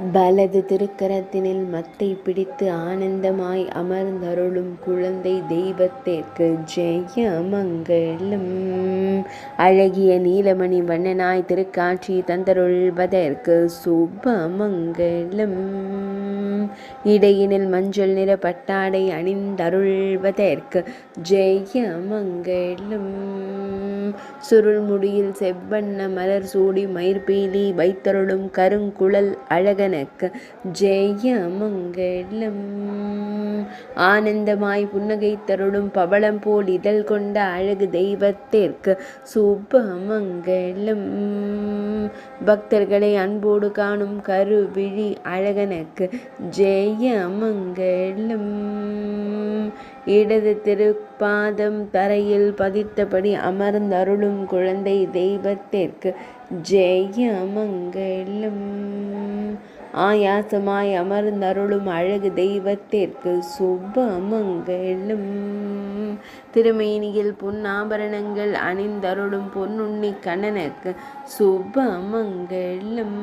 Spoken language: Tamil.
வலது திருக்கரத்தினில் மத்தை பிடித்து ஆனந்தமாய் அமர்ந்தருளும் குழந்தை தெய்வத்திற்கு ஜெயமங்கலம். அழகிய நீலமணி வண்ணனாய் திருக்காட்சி தந்தருள்வதற்கு சுபமங்கலம். இடையினில் மஞ்சள் நிற பட்டாடை அணிந்தருள்வதற்கு ஜெயமங்கலம். சுருள் முடியில் செவ்வண்ண மலர் சூடி மயிர்பீலி வைத்தருளும் கருங்குழல் அழகனுக்கு ஜெயமங்கலம். ஆனந்தமாய் புன்னகை தருளும் பவளம் போல் இதழ் கொண்ட அழகு தெய்வத்திற்கு சுபமங்கலம். பக்தர்களை அன்போடு காணும் கருவிழி அழகனுக்கு ஜெயமங்கலம். இடது திருப்பாதம் தரையில் பதித்தபடி அமர்ந்தருளும் குழந்தை தெய்வத்திற்கு ஜெயமங்கலம். ஆயாசமாய் அமர்ந்தருளும் அழகு தெய்வத்திற்கு சுபமங்கலம். திருமேனியில் பொன்னாபரணங்கள் அணிந்தருளும் பொன்னுண்ணி கண்ணனுக்கு சுபமங்கலம்.